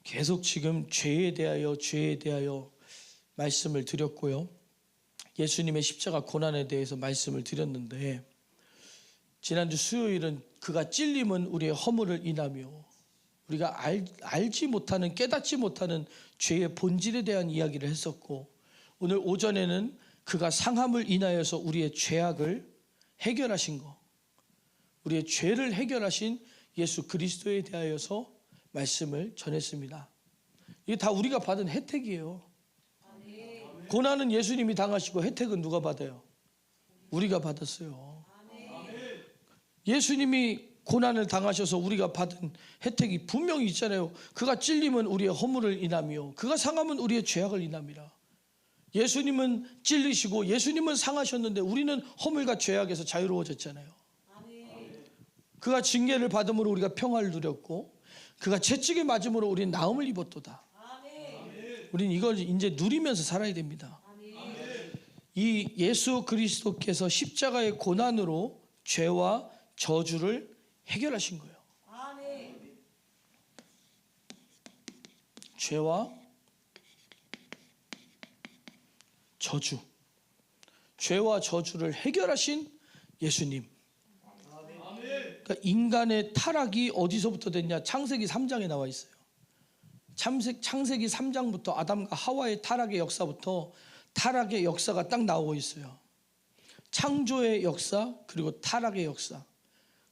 계속 지금 죄에 대하여 말씀을 드렸고요. 예수님의 십자가 고난에 대해서 말씀을 드렸는데, 지난주 수요일은 그가 찔림은 우리의 허물을 인하며, 우리가 알지 못하는, 깨닫지 못하는 죄의 본질에 대한 이야기를 했었고, 오늘 오전에는 그가 상함을 인하여서 우리의 죄악을 해결하신 것, 우리의 죄를 해결하신 예수 그리스도에 대하여서 말씀을 전했습니다. 이게 다 우리가 받은 혜택이에요. 고난은 예수님이 당하시고 혜택은 누가 받아요? 우리가 받았어요. 예수님이 고난을 당하셔서 우리가 받은 혜택이 분명히 있잖아요. 그가 찔림은 우리의 허물을 인하며 그가 상함은 우리의 죄악을 인함이라. 예수님은 찔리시고 예수님은 상하셨는데 우리는 허물과 죄악에서 자유로워졌잖아요. 그가 징계를 받음으로 우리가 평화를 누렸고, 그가 채찍에 맞음으로 우리는 나음을 입었도다. 우리는 이걸 이제 누리면서 살아야 됩니다. 이 예수 그리스도께서 십자가의 고난으로 죄와 저주를 해결하신 거예요. 죄와 저주, 죄와 저주를 해결하신 예수님. 그러니까 인간의 타락이 어디서부터 됐냐? 창세기 3장에 나와 있어요. 창세기 3장부터 아담과 하와의 타락의 역사부터 타락의 역사가 딱 나오고 있어요. 창조의 역사, 그리고 타락의 역사,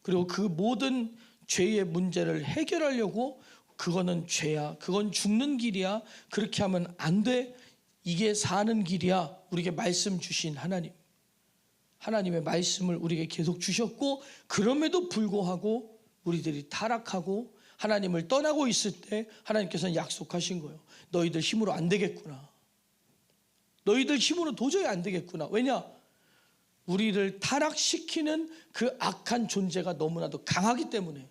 그리고 그 모든 죄의 문제를 해결하려고 그거는 죄야, 그건 죽는 길이야, 그렇게 하면 안 돼, 이게 사는 길이야, 우리에게 말씀 주신 하나님, 하나님의 말씀을 우리에게 계속 주셨고, 그럼에도 불구하고 우리들이 타락하고 하나님을 떠나고 있을 때 하나님께서는 약속하신 거예요. 너희들 힘으로 안 되겠구나. 너희들 힘으로 도저히 안 되겠구나. 왜냐? 우리를 타락시키는 그 악한 존재가 너무나도 강하기 때문에,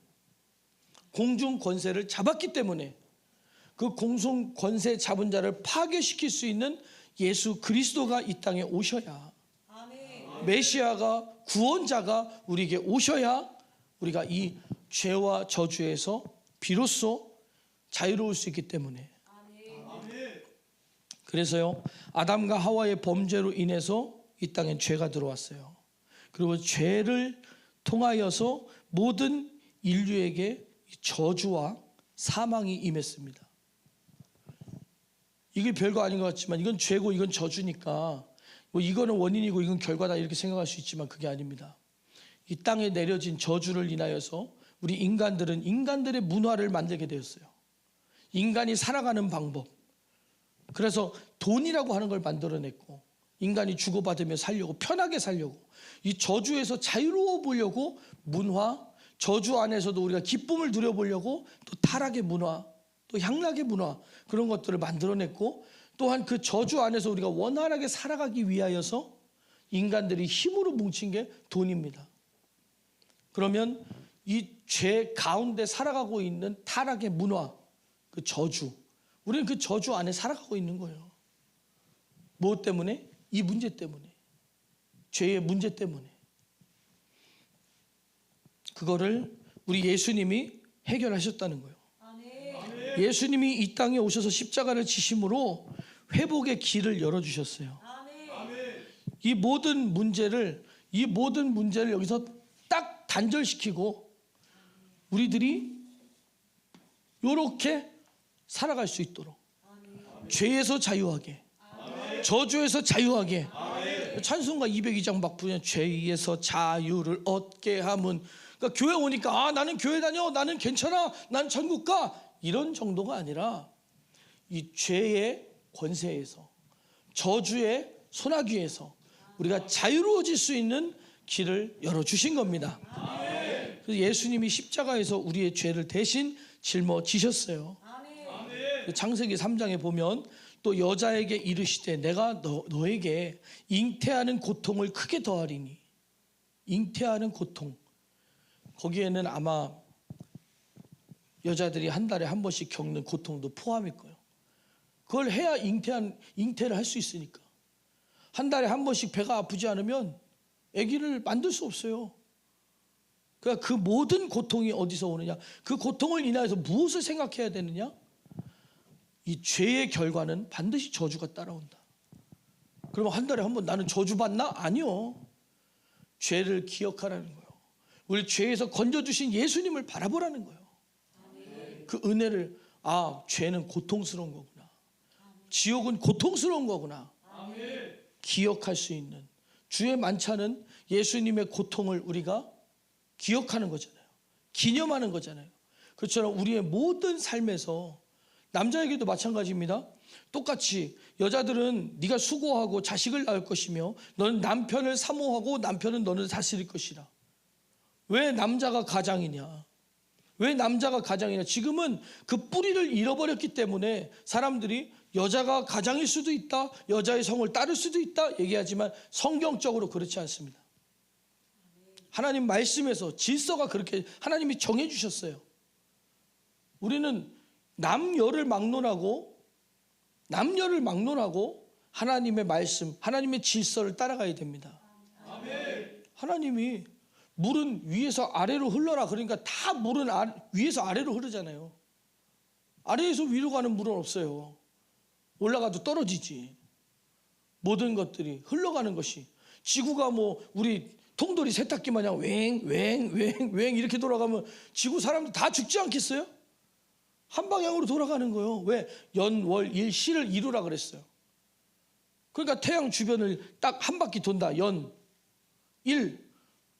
공중 권세를 잡았기 때문에, 그 공중 권세 잡은 자를 파괴시킬 수 있는 예수 그리스도가 이 땅에 오셔야, 메시아가, 구원자가 우리에게 오셔야 우리가 이 죄와 저주에서 비로소 자유로울 수 있기 때문에. 그래서요, 아담과 하와의 범죄로 인해서 이 땅에 죄가 들어왔어요. 그리고 죄를 통하여서 모든 인류에게 저주와 사망이 임했습니다. 이게 별거 아닌 것 같지만 이건 죄고 이건 저주니까 뭐 이거는 원인이고 이건 결과다 이렇게 생각할 수 있지만 그게 아닙니다. 이 땅에 내려진 저주를 인하여서 우리 인간들은 인간들의 문화를 만들게 되었어요. 인간이 살아가는 방법, 그래서 돈이라고 하는 걸 만들어냈고, 인간이 주고받으며 살려고, 편하게 살려고, 이 저주에서 자유로워 보려고 문화, 저주 안에서도 우리가 기쁨을 누려보려고 또 타락의 문화, 또 향락의 문화, 그런 것들을 만들어냈고, 또한 그 저주 안에서 우리가 원활하게 살아가기 위하여서 인간들이 힘으로 뭉친 게 돈입니다. 그러면 이 죄 가운데 살아가고 있는 타락의 문화, 그 저주, 우리는 그 저주 안에 살아가고 있는 거예요. 무엇 때문에? 이 문제 때문에, 죄의 문제 때문에. 그거를 우리 예수님이 해결하셨다는 거예요. 예수님이 이 땅에 오셔서 십자가를 지심으로 회복의 길을 열어주셨어요. 이 모든 문제를 여기서 딱 단절시키고 우리들이 이렇게 살아갈 수 있도록, 죄에서 자유하게, 저주에서 자유하게. 찬송가 202장 막 부르면 죄에서 자유를 얻게 함은, 그러니까 교회 오니까 나는 교회 다녀, 나는 괜찮아, 난 천국 가, 이런 정도가 아니라 이 죄의 권세에서, 저주의 소나기에서 우리가 자유로워질 수 있는 길을 열어주신 겁니다. 그래서 예수님이 십자가에서 우리의 죄를 대신 짊어지셨어요. 창세기 3장에 보면 또 여자에게 이르시되 내가 너에게 잉태하는 고통을 크게 더하리니, 잉태하는 고통, 거기에는 아마 여자들이 한 달에 한 번씩 겪는 고통도 포함일 거예요. 그걸 해야 잉태를 할 수 있으니까. 한 달에 한 번씩 배가 아프지 않으면 아기를 만들 수 없어요. 그러니까 그 모든 고통이 어디서 오느냐, 그 고통을 인하여서 무엇을 생각해야 되느냐, 이 죄의 결과는 반드시 저주가 따라온다. 그러면 한 달에 한 번 나는 저주 받나? 아니요. 죄를 기억하라는 거예요. 우리 죄에서 건져주신 예수님을 바라보라는 거예요. 그 은혜를, 죄는 고통스러운 거구나. 지옥은 고통스러운 거구나. 기억할 수 있는 주의 만찬은 예수님의 고통을 우리가 기억하는 거잖아요. 기념하는 거잖아요. 그렇처럼 우리의 모든 삶에서, 남자에게도 마찬가지입니다. 똑같이 여자들은 네가 수고하고 자식을 낳을 것이며 너는 남편을 사모하고 남편은 너를 다스릴 것이라. 왜 남자가 가장이냐? 왜 남자가 가장이냐? 지금은 그 뿌리를 잃어버렸기 때문에 사람들이 여자가 가장일 수도 있다, 여자의 성을 따를 수도 있다 얘기하지만 성경적으로 그렇지 않습니다. 하나님 말씀에서 질서가 그렇게 하나님이 정해 주셨어요. 우리는 남녀를 막론하고 하나님의 말씀, 하나님의 질서를 따라가야 됩니다. 하나님이 물은 위에서 아래로 흘러라 그러니까 다 물은 위에서 아래로 흐르잖아요. 아래에서 위로 가는 물은 없어요. 올라가도 떨어지지. 모든 것들이 흘러가는 것이, 지구가 뭐 우리 통돌이 세탁기 마냥 웽 이렇게 돌아가면 지구 사람들 다 죽지 않겠어요? 한 방향으로 돌아가는 거예요. 왜? 연, 월, 일, 시를 이루라 그랬어요. 그러니까 태양 주변을 딱 한 바퀴 돈다. 연, 일,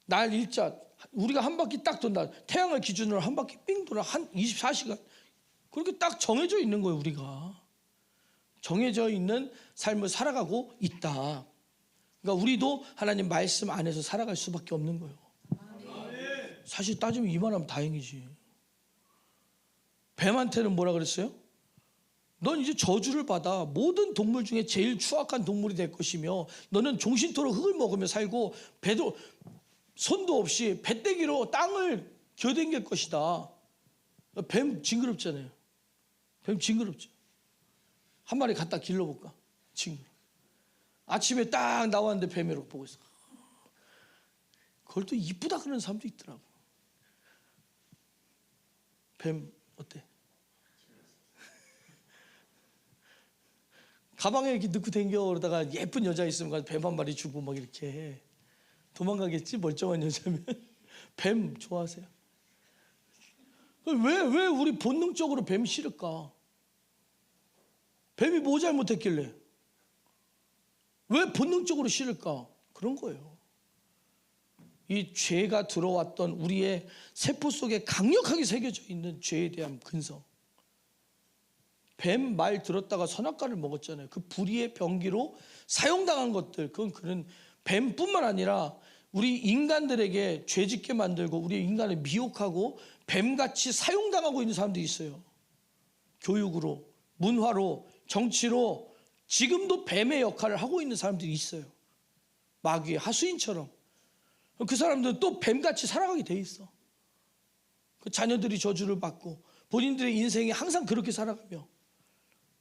날, 일자. 우리가 한 바퀴 딱 돈다. 태양을 기준으로 한 바퀴 삥 돌아. 한 24시간. 그렇게 딱 정해져 있는 거예요. 우리가 정해져 있는 삶을 살아가고 있다. 그러니까 우리도 하나님 말씀 안에서 살아갈 수밖에 없는 거예요. 사실 따지면 이만하면 다행이지. 뱀한테는 뭐라 그랬어요? 넌 이제 저주를 받아. 모든 동물 중에 제일 추악한 동물이 될 것이며 너는 종신토록 흙을 먹으며 살고 배도 손도 없이 배때기로 땅을 겨댕길 것이다. 뱀 징그럽잖아요. 뱀 징그럽죠. 한 마리 갖다 길러볼까? 징그러. 아침에 딱 나왔는데 뱀이라고 보고 있어. 그걸 또 이쁘다 그러는 사람도 있더라고. 뱀 어때? 가방에 이렇게 넣고 댕겨 그러다가 예쁜 여자 있으면 뱀 한 마리 주고 막 이렇게 해. 도망가겠지 멀쩡한 여자면. 뱀 좋아하세요? 왜 우리 본능적으로 뱀 싫을까? 뱀이 뭐 잘못했길래? 왜 본능적으로 싫을까? 그런 거예요. 이 죄가 들어왔던 우리의 세포 속에 강력하게 새겨져 있는 죄에 대한 근성. 뱀 말 들었다가 선악과를 먹었잖아요. 그 불의의 병기로 사용당한 것들, 그건 뱀뿐만 아니라 우리 인간들에게 죄짓게 만들고 우리 인간을 미혹하고 뱀같이 사용당하고 있는 사람들이 있어요. 교육으로, 문화로, 정치로 지금도 뱀의 역할을 하고 있는 사람들이 있어요. 마귀의 하수인처럼. 그 사람들은 또 뱀같이 살아가게 돼 있어. 그 자녀들이 저주를 받고 본인들의 인생이 항상 그렇게 살아가며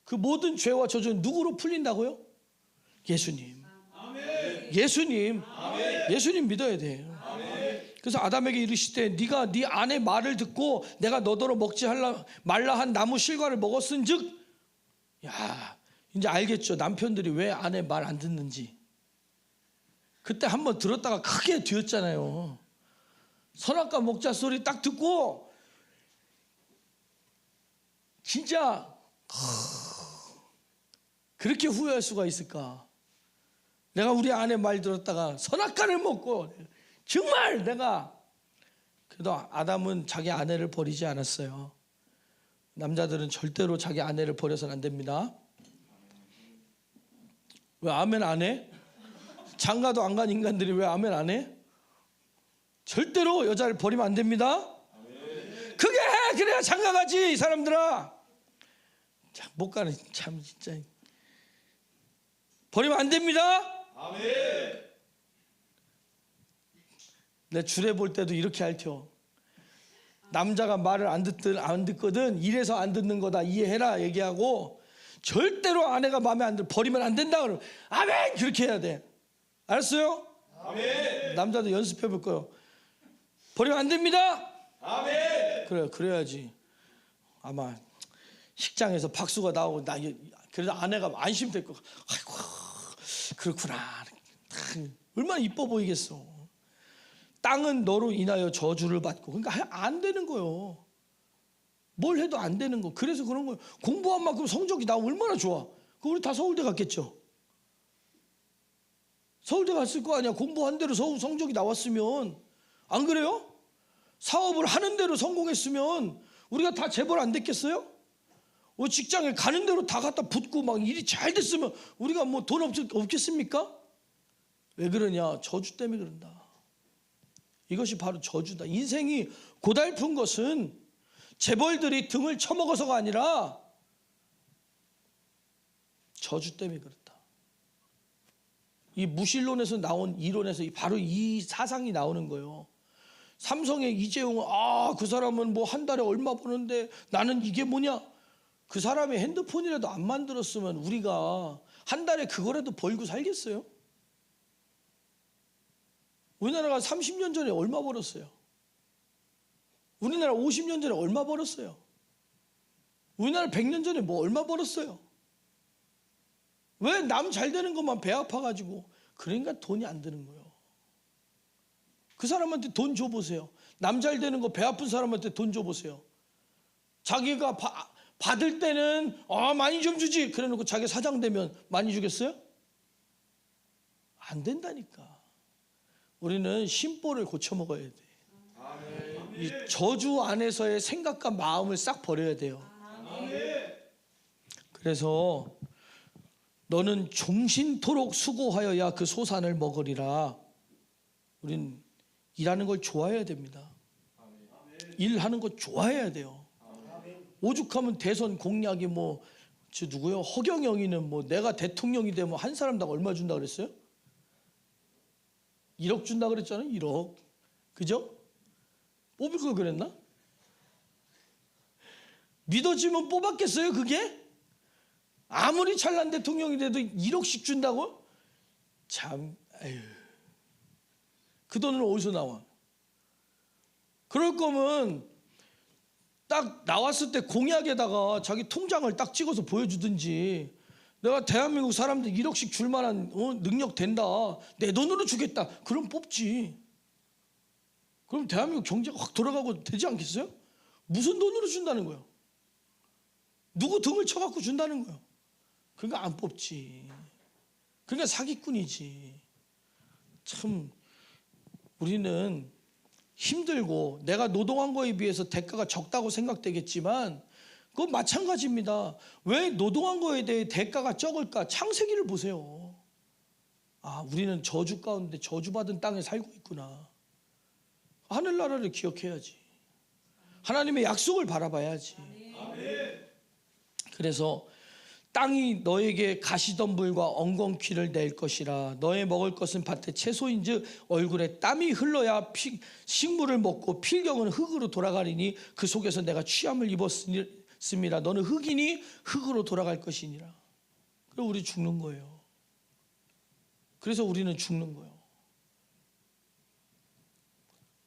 그 모든 죄와 저주는 누구로 풀린다고요? 예수님. 예수님. 예수님 믿어야 돼요. 그래서 아담에게 이르시되 네가 네 아내 말을 듣고 내가 너더러 먹지 말라 한 나무 실과를 먹었은즉, 야 이제 알겠죠. 남편들이 왜 아내 말 안 듣는지. 그때 한번 들었다가 크게 뒤었잖아요. 선악과 먹자 소리 딱 듣고 진짜 그렇게 후회할 수가 있을까? 내가 우리 아내 말 들었다가 선악과를 먹고 정말 내가. 그래도 아담은 자기 아내를 버리지 않았어요. 남자들은 절대로 자기 아내를 버려서는 안 됩니다. 왜 아멘 안 해? 장가도 안 간 인간들이 왜 아멘 안 해? 절대로 여자를 버리면 안 됩니다. 그게 해! 그래야 장가 가지 이 사람들아. 참 못 가는, 참 진짜 버리면 안 됩니다. 아멘. 내 주례 볼 때도 이렇게 핥혀. 남자가 말을 안 듣거든 이래서 안 듣는 거다 이해해라 얘기하고, 절대로 아내가 마음에 안 들어 버리면 안 된다 그러면 아멘 그렇게 해야 돼. 알았어요? 아멘. 남자도 연습해 볼 거예요. 버리면 안 됩니다. 아멘. 그래야지. 아마 식장에서 박수가 나오고 그래서 아내가 안심됐고 아이고 그렇구나. 얼마나 이뻐 보이겠어. 땅은 너로 인하여 저주를 받고. 그러니까 안 되는 거예요. 뭘 해도 안 되는 거. 그래서 그런 거예요. 공부한 만큼 성적이 나오면 얼마나 좋아. 우리 다 서울대 갔겠죠. 서울대 갔을 거 아니야. 공부한 대로 성적이 나왔으면. 안 그래요? 사업을 하는 대로 성공했으면 우리가 다 재벌 안 됐겠어요? 직장에 가는 대로 다 갖다 붙고 막 일이 잘 됐으면 우리가 뭐 돈 없겠습니까? 왜 그러냐? 저주 때문에 그런다. 이것이 바로 저주다. 인생이 고달픈 것은 재벌들이 등을 쳐먹어서가 아니라 저주 때문에 그렇다. 이 무신론에서 나온 이론에서 바로 이 사상이 나오는 거예요. 삼성의 이재용은 그 사람은 뭐 한 달에 얼마 버는데 나는 이게 뭐냐? 그 사람의 핸드폰이라도 안 만들었으면 우리가 한 달에 그거라도 벌고 살겠어요? 우리나라가 30년 전에 얼마 벌었어요? 우리나라 50년 전에 얼마 벌었어요? 우리나라 100년 전에 뭐 얼마 벌었어요? 왜 남 잘 되는 것만 배 아파가지고. 그러니까 돈이 안 드는 거예요. 그 사람한테 돈 줘보세요. 남 잘 되는 거 배 아픈 사람한테 돈 줘보세요. 자기가 받을 때는 많이 좀 주지. 그래 놓고 자기 사장 되면 많이 주겠어요? 안 된다니까. 우리는 심보를 고쳐 먹어야 돼. 이 저주 안에서의 생각과 마음을 싹 버려야 돼요. 그래서 너는 종신토록 수고하여야 그 소산을 먹으리라. 우린 일하는 걸 좋아해야 됩니다. 일하는 거 좋아해야 돼요. 오죽하면 대선 공약이 누구요? 허경영이는 내가 대통령이 되면 한 사람당 얼마 준다 그랬어요? 1억 준다 그랬잖아요. 1억. 그죠? 뽑을 걸 그랬나? 믿어지면 뽑았겠어요, 그게? 아무리 잘난 대통령이 돼도 1억씩 준다고? 참, 에휴. 그 돈은 어디서 나와? 그럴 거면 딱 나왔을 때 공약에다가 자기 통장을 딱 찍어서 보여주든지, 내가 대한민국 사람들 1억씩 줄 만한 능력 된다. 내 돈으로 주겠다. 그럼 뽑지. 그럼 대한민국 경제가 확 돌아가고 되지 않겠어요? 무슨 돈으로 준다는 거예요? 누구 등을 쳐갖고 준다는 거예요? 그러니까 안 뽑지. 그러니까 사기꾼이지. 참 우리는 힘들고 내가 노동한 거에 비해서 대가가 적다고 생각되겠지만 그건 마찬가지입니다. 왜 노동한 거에 대해 대가가 적을까? 창세기를 보세요. 우리는 저주 가운데 저주받은 땅에 살고 있구나. 하늘나라를 기억해야지. 하나님의 약속을 바라봐야지. 그래서 땅이 너에게 가시덤불과 엉겅퀴를 낼 것이라. 너의 먹을 것은 밭의 채소인즉 얼굴에 땀이 흘러야 식물을 먹고 필경은 흙으로 돌아가리니 그 속에서 내가 취함을 입었습니다. 너는 흙이니 흙으로 돌아갈 것이니라. 그래서 우리 죽는 거예요. 그래서 우리는 죽는 거예요.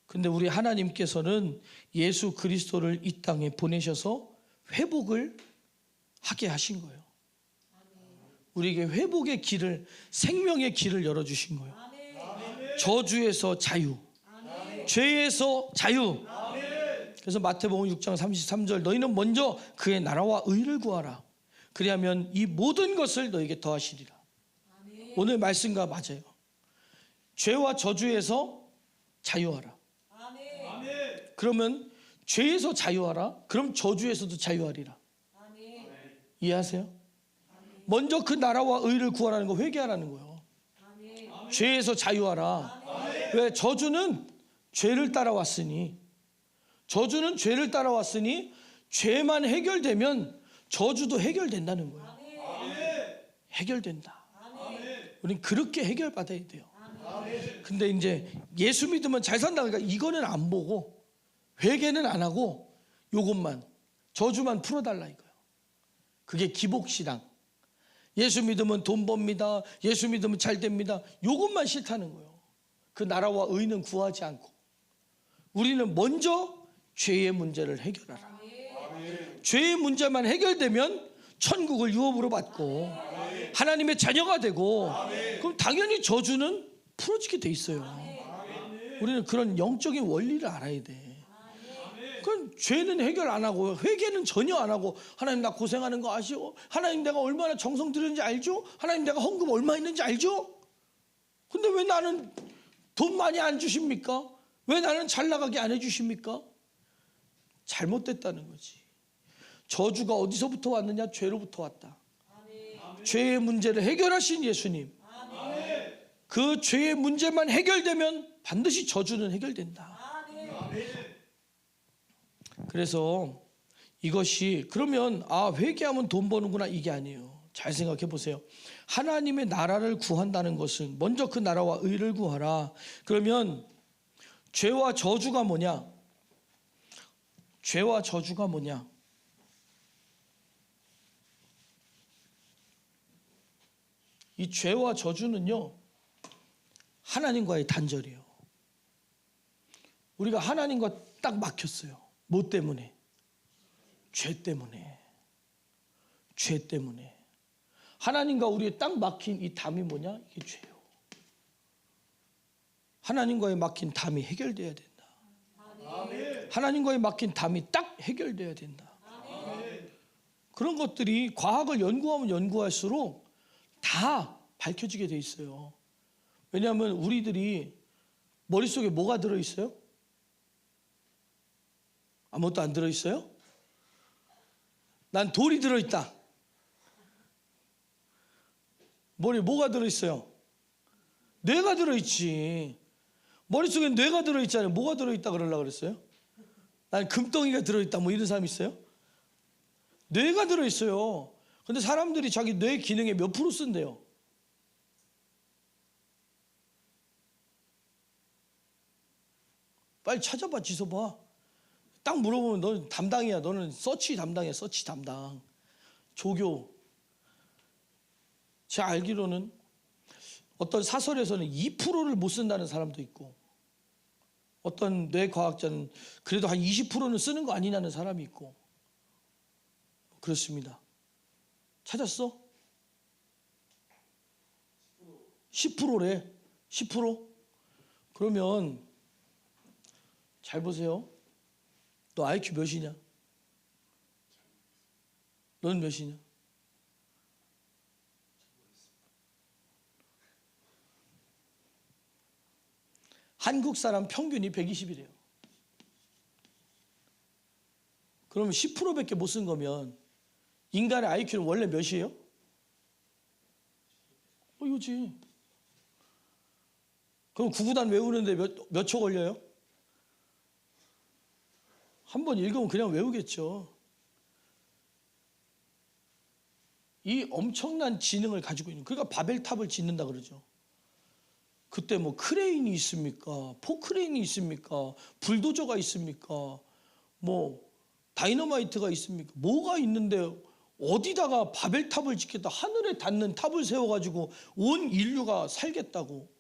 근데 우리 하나님께서는 예수 그리스도를 이 땅에 보내셔서 회복을 하게 하신 거예요. 우리에게 회복의 길을, 생명의 길을 열어주신 거예요. 저주에서 자유, 죄에서 자유. 그래서 마태복음 6장 33절 너희는 먼저 그의 나라와 의를 구하라. 그리하면 이 모든 것을 너에게 더하시리라. 오늘 말씀과 맞아요. 죄와 저주에서 자유하라. 그러면 죄에서 자유하라. 그럼 저주에서도 자유하리라. 이해하세요? 먼저 그 나라와 의를 구하라는 거, 회개하라는 거예요. 죄에서 자유하라. 왜? 저주는 죄를 따라왔으니, 죄만 해결되면 저주도 해결된다는 거예요. 해결된다. 우린 그렇게 해결받아야 돼요. 근데 이제 예수 믿으면 잘 산다. 그러니까 이거는 안 보고 회개는 안 하고 요것만, 저주만 풀어달라 이거예요. 그게 기복신앙. 예수 믿으면 돈 법니다. 예수 믿으면 잘 됩니다. 요것만 싫다는 거예요. 그 나라와 의는 구하지 않고 우리는 먼저 죄의 문제를 해결하라. 죄의 문제만 해결되면 천국을 유업으로 받고 하나님의 자녀가 되고, 그럼 당연히 저주는 풀어지게 돼 있어요. 우리는 그런 영적인 원리를 알아야 돼. 그럼 죄는 해결 안 하고 회개는 전혀 안 하고, 하나님 나 고생하는 거 아시오? 하나님 내가 얼마나 정성 들였는지 알죠? 하나님 내가 헌금 얼마 있는지 알죠? 근데 왜 나는 돈 많이 안 주십니까? 왜 나는 잘 나가게 안 해주십니까? 잘못됐다는 거지. 저주가 어디서부터 왔느냐? 죄로부터 왔다. 죄의 문제를 해결하신 예수님, 그 죄의 문제만 해결되면 반드시 저주는 해결된다. 그래서 이것이, 그러면 회개하면 돈 버는구나, 이게 아니에요. 잘 생각해 보세요. 하나님의 나라를 구한다는 것은 먼저 그 나라와 의를 구하라. 그러면 죄와 저주가 뭐냐? 죄와 저주가 뭐냐? 이 죄와 저주는요, 하나님과의 단절이에요. 우리가 하나님과 딱 막혔어요. 뭐 때문에? 죄 때문에. 죄 때문에. 하나님과 우리의 딱 막힌 이 담이 뭐냐? 이게 죄예요. 하나님과의 막힌 담이 해결돼야 된다. 하나님과의 막힌 담이 딱 해결돼야 된다. 그런 것들이 과학을 연구하면 연구할수록 다 밝혀지게 돼 있어요. 왜냐하면 우리들이 머릿속에 뭐가 들어있어요? 아무것도 안 들어있어요? 난 돌이 들어있다. 머리에 뭐가 들어있어요? 뇌가 들어있지. 머릿속에 뇌가 들어있잖아요. 뭐가 들어있다 그러려고 그랬어요? 난 금덩이가 들어있다, 뭐 이런 사람 있어요? 뇌가 들어있어요. 근데 사람들이 자기 뇌 기능의 몇 프로 쓴대요? 빨리 찾아봐, 지서봐. 딱 물어보면 너는 담당이야. 너는 서치 담당이야. 서치 담당. 조교. 제가 알기로는 어떤 사설에서는 2%를 못 쓴다는 사람도 있고, 어떤 뇌과학자는 그래도 한 20%는 쓰는 거 아니냐는 사람이 있고, 그렇습니다. 찾았어? 10%래. 10%? 그러면 잘 보세요. 너 IQ 몇이냐? 너는 몇이냐? 한국 사람 평균이 120이래요. 그러면 10%밖에 못 쓴 거면 인간의 IQ는 원래 몇이에요? 이거지. 그럼 구구단 외우는데 몇 초 걸려요? 한 번 읽으면 그냥 외우겠죠. 이 엄청난 지능을 가지고 있는, 그러니까 바벨탑을 짓는다 그러죠. 그때 뭐 크레인이 있습니까? 포크레인이 있습니까? 불도저가 있습니까? 뭐 다이너마이트가 있습니까? 뭐가 있는데 어디다가 바벨탑을 짓겠다, 하늘에 닿는 탑을 세워가지고 온 인류가 살겠다고.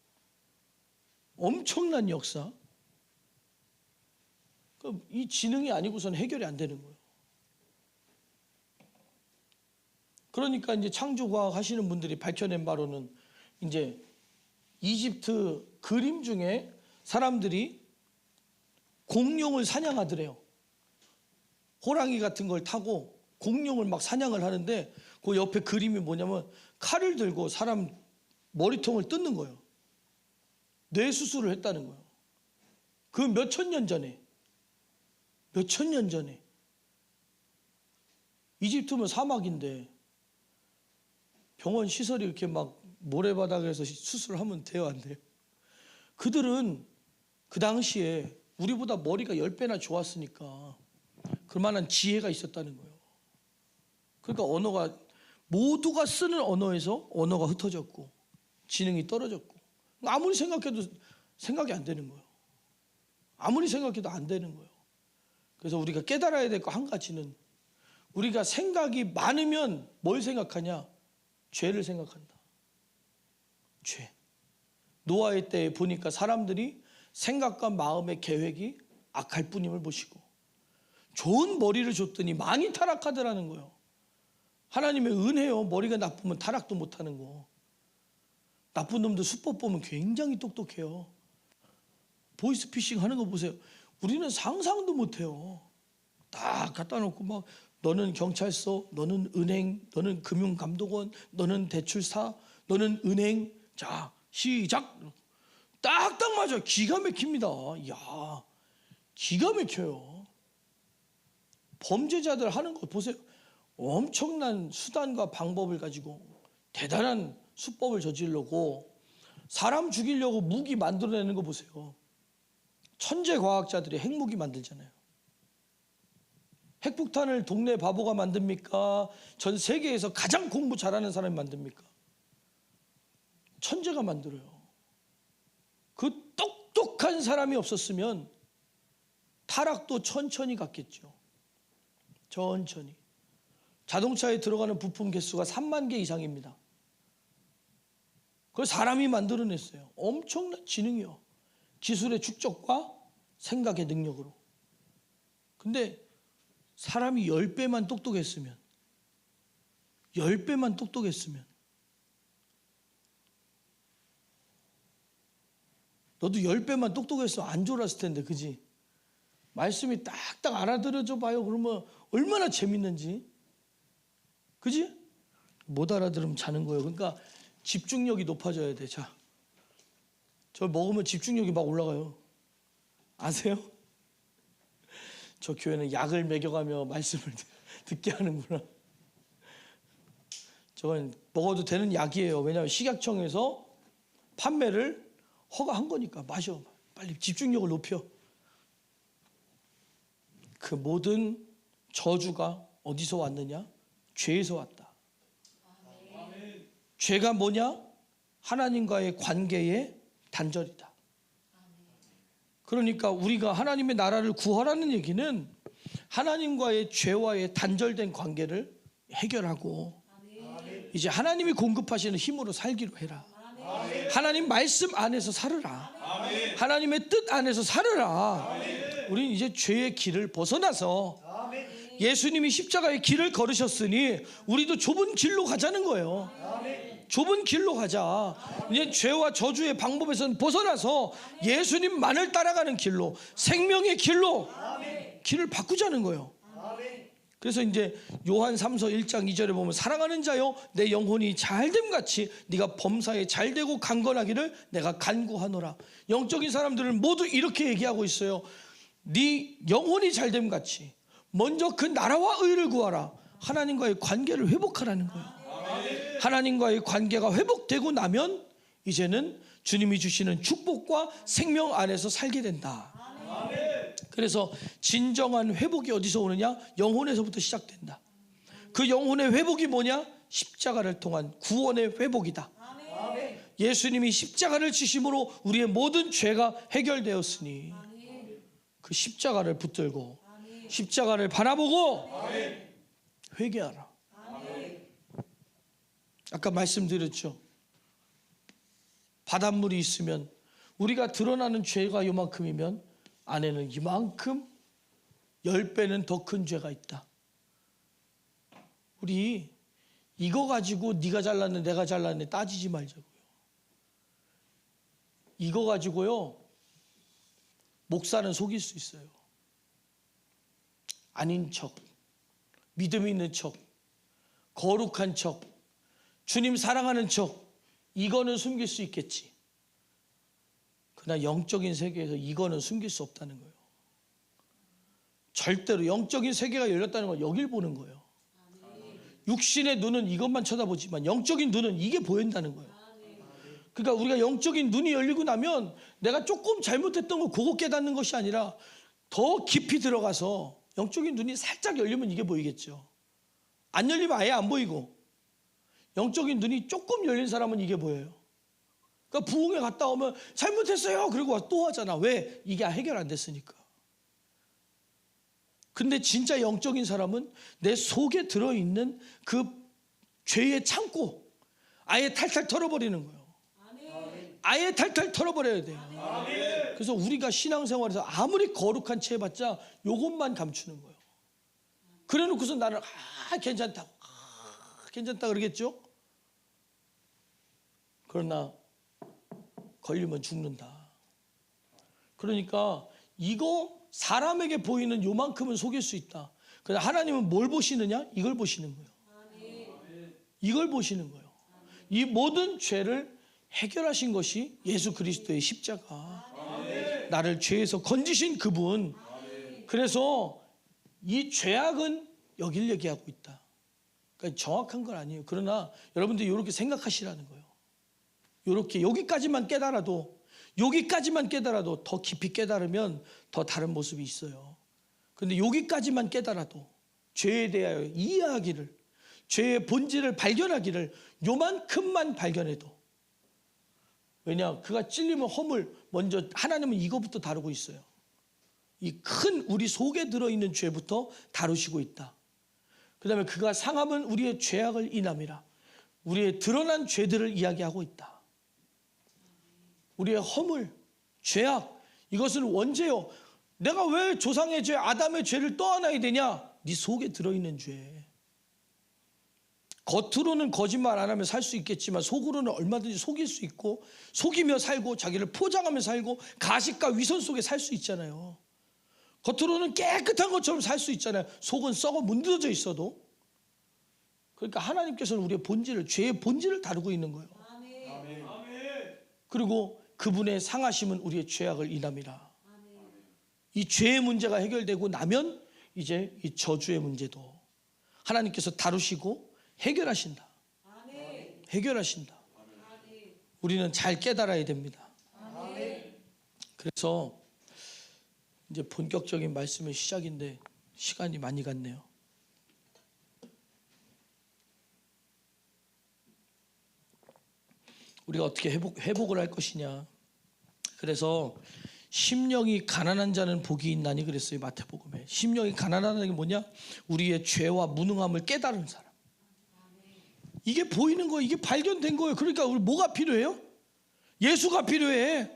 엄청난 역사. 이 지능이 아니고선 해결이 안 되는 거예요. 그러니까 이제 창조과학 하시는 분들이 밝혀낸 바로는, 이제 이집트 그림 중에 사람들이 공룡을 사냥하더래요. 호랑이 같은 걸 타고 공룡을 막 사냥을 하는데, 그 옆에 그림이 뭐냐면 칼을 들고 사람 머리통을 뜯는 거예요. 뇌 수술을 했다는 거예요. 그 몇천 년 전에. 몇천 년 전에. 이집트면 사막인데 병원 시설이 이렇게 막 모래바닥에서 수술을 하면 돼요, 안 돼요? 그들은 그 당시에 우리보다 머리가 10배나 좋았으니까 그만한 지혜가 있었다는 거예요. 그러니까 언어가, 모두가 쓰는 언어에서 언어가 흩어졌고 지능이 떨어졌고, 아무리 생각해도 생각이 안 되는 거예요. 아무리 생각해도 안 되는 거예요. 그래서 우리가 깨달아야 될 거 한 가지는, 우리가 생각이 많으면 뭘 생각하냐? 죄를 생각한다. 죄. 노아의 때에 보니까 사람들이 생각과 마음의 계획이 악할 뿐임을 보시고, 좋은 머리를 줬더니 많이 타락하더라는 거예요. 하나님의 은혜요. 머리가 나쁘면 타락도 못하는 거. 나쁜 놈들 수법 보면 굉장히 똑똑해요. 보이스피싱 하는 거 보세요. 우리는 상상도 못해요. 딱 갖다 놓고 막 너는 경찰서, 너는 은행, 너는 금융감독원, 너는 대출사, 너는 은행. 자, 시작. 딱딱 맞아. 기가 막힙니다. 이야, 기가 막혀요. 범죄자들 하는 거 보세요. 엄청난 수단과 방법을 가지고 대단한 수법을 저지르려고 사람 죽이려고 무기 만들어내는 거 보세요. 천재 과학자들이 핵무기 만들잖아요. 핵폭탄을 동네 바보가 만듭니까? 전 세계에서 가장 공부 잘하는 사람이 만듭니까? 천재가 만들어요. 그 똑똑한 사람이 없었으면 타락도 천천히 갔겠죠. 천천히. 자동차에 들어가는 부품 개수가 3만 개 이상입니다. 그걸 사람이 만들어냈어요. 엄청난 지능이요. 기술의 축적과 생각의 능력으로. 근데 사람이 10배만 똑똑했으면, 10배만 똑똑했으면, 너도 10배만 똑똑했으면 안 졸았을 텐데, 그지? 말씀이 딱딱 알아들어줘 봐요. 그러면 얼마나 재밌는지. 그지? 못 알아들으면 자는 거예요. 그러니까 집중력이 높아져야 돼. 자, 저 먹으면 집중력이 막 올라가요. 아세요? 저 교회는 약을 먹여가며 말씀을 듣게 하는구나. 저건 먹어도 되는 약이에요. 왜냐하면 식약청에서 판매를 허가한 거니까. 마셔. 빨리 집중력을 높여. 그 모든 저주가 어디서 왔느냐? 죄에서 왔다. 아멘. 죄가 뭐냐? 하나님과의 관계의 단절이다. 그러니까 우리가 하나님의 나라를 구하라는 얘기는 하나님과의 죄와의 단절된 관계를 해결하고 이제 하나님이 공급하시는 힘으로 살기로 해라. 하나님 말씀 안에서 살으라. 하나님의 뜻 안에서 살으라. 우리는 이제 죄의 길을 벗어나서 예수님이 십자가의 길을 걸으셨으니 우리도 좁은 길로 가자는 거예요. 좁은 길로 가자. 이제 죄와 저주의 방법에서는 벗어나서 예수님만을 따라가는 길로, 생명의 길로 길을 바꾸자는 거예요. 그래서 이제 요한 3서 1장 2절에 보면 사랑하는 자여 내 영혼이 잘됨 같이 네가 범사에 잘되고 강건하기를 내가 간구하노라. 영적인 사람들은 모두 이렇게 얘기하고 있어요. 네 영혼이 잘됨 같이 먼저 그 나라와 의를 구하라. 하나님과의 관계를 회복하라는 거예요. 하나님과의 관계가 회복되고 나면 이제는 주님이 주시는 축복과 생명 안에서 살게 된다. 그래서 진정한 회복이 어디서 오느냐? 영혼에서부터 시작된다. 그 영혼의 회복이 뭐냐? 십자가를 통한 구원의 회복이다. 예수님이 십자가를 지심으로 우리의 모든 죄가 해결되었으니 그 십자가를 붙들고 십자가를 바라보고 회개하라. 아까 말씀드렸죠. 바닷물이 있으면 우리가 드러나는 죄가 요만큼이면 안에는 이만큼 10배는 더 큰 죄가 있다. 우리 이거 가지고 네가 잘났네 내가 잘났네 따지지 말자고요. 이거 가지고요 목사는 속일 수 있어요. 아닌 척, 믿음 있는 척, 거룩한 척, 주님 사랑하는 척, 이거는 숨길 수 있겠지. 그러나 영적인 세계에서 이거는 숨길 수 없다는 거예요. 절대로 영적인 세계가 열렸다는 건 여길 보는 거예요. 육신의 눈은 이것만 쳐다보지만 영적인 눈은 이게 보인다는 거예요. 그러니까 우리가 영적인 눈이 열리고 나면 내가 조금 잘못했던 거 그거 깨닫는 것이 아니라 더 깊이 들어가서 영적인 눈이 살짝 열리면 이게 보이겠죠. 안 열리면 아예 안 보이고 영적인 눈이 조금 열린 사람은 이게 보여요. 그러니까 부흥회 갔다 오면 잘못했어요. 그리고 또 하잖아. 왜? 이게 해결 안 됐으니까. 근데 진짜 영적인 사람은 내 속에 들어있는 그 죄의 창고 아예 탈탈 털어버리는 거예요. 아예 탈탈 털어버려야 돼요. 그래서 우리가 신앙생활에서 아무리 거룩한 채 해봤자 이것만 감추는 거예요. 그래 놓고서 나는 괜찮다고 괜찮다 그러겠죠. 그러나 걸리면 죽는다. 그러니까 이거 사람에게 보이는 요만큼은 속일 수 있다. 그러나 하나님은 뭘 보시느냐? 이걸 보시는 거예요. 이걸 보시는 거예요. 이 모든 죄를 해결하신 것이 예수 그리스도의 십자가. 나를 죄에서 건지신 그분. 그래서 이 죄악은 여길 얘기하고 있다. 그러니까 정확한 건 아니에요. 그러나 여러분들이 이렇게 생각하시라는 거예요. 이렇게 여기까지만 깨달아도 더 깊이 깨달으면 더 다른 모습이 있어요. 그런데 여기까지만 깨달아도 죄에 대하여 이해하기를, 죄의 본질을 발견하기를 요만큼만 발견해도, 왜냐 그가 찔림을 허물 먼저 하나님은 이거부터 다루고 있어요. 이 큰 우리 속에 들어있는 죄부터 다루시고 있다. 그 다음에 그가 상함은 우리의 죄악을 인함이라. 우리의 드러난 죄들을 이야기하고 있다. 우리의 허물, 죄악, 이것은 원죄요. 내가 왜 조상의 죄, 아담의 죄를 떠안아야 되냐? 네 속에 들어있는 죄. 겉으로는 거짓말 안 하면 살 수 있겠지만 속으로는 얼마든지 속일 수 있고, 속이며 살고 자기를 포장하며 살고 가식과 위선 속에 살 수 있잖아요. 겉으로는 깨끗한 것처럼 살 수 있잖아요. 속은 썩어 문드러져 있어도. 그러니까 하나님께서는 우리의 본질을, 죄의 본질을 다루고 있는 거예요. 그리고 그분의 상하심은 우리의 죄악을 인함이라. 이 죄의 문제가 해결되고 나면 이제 이 저주의 문제도 하나님께서 다루시고 해결하신다. 해결하신다. 우리는 잘 깨달아야 됩니다. 그래서 이제 본격적인 말씀의 시작인데 시간이 많이 갔네요. 우리가 어떻게 회복을 할 것이냐. 그래서 심령이 가난한 자는 복이 있나니 그랬어요. 마태복음에. 심령이 가난하다는 게 뭐냐? 우리의 죄와 무능함을 깨달은 사람. 이게 보이는 거예요. 이게 발견된 거예요. 그러니까 우리 뭐가 필요해요? 예수가 필요해.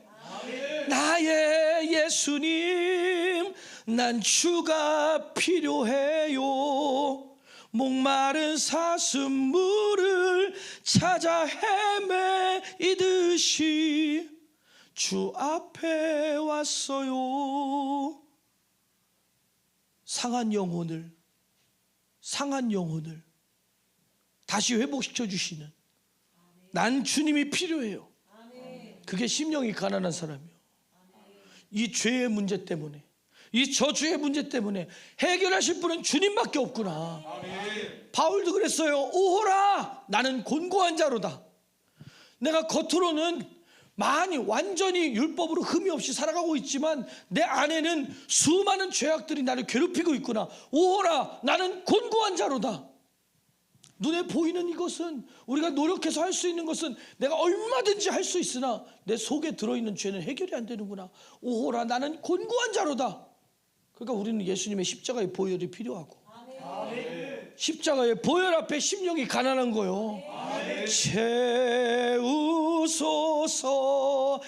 나의 예수님, 난 주가 필요해요. 목마른 사슴물을 찾아 헤매이듯이 주 앞에 왔어요. 상한 영혼을 다시 회복시켜 주시는, 난 주님이 필요해요. 그게 심령이 가난한 사람이요. 이 죄의 문제 때문에, 이 저주의 문제 때문에 해결하실 분은 주님밖에 없구나. 바울도 그랬어요. 오호라, 나는 곤고한 자로다. 내가 겉으로는 완전히 율법으로 흠이 없이 살아가고 있지만 내 안에는 수많은 죄악들이 나를 괴롭히고 있구나. 오호라, 나는 곤고한 자로다. 눈에 보이는 이것은, 우리가 노력해서 할 수 있는 것은 내가 얼마든지 할 수 있으나 내 속에 들어있는 죄는 해결이 안 되는구나. 오호라, 나는 곤고한 자로다. 그러니까 우리는 예수님의 십자가의 보혈이 필요하고, 십자가의 보혈 앞에 심령이 가난한 거요. 채우소서,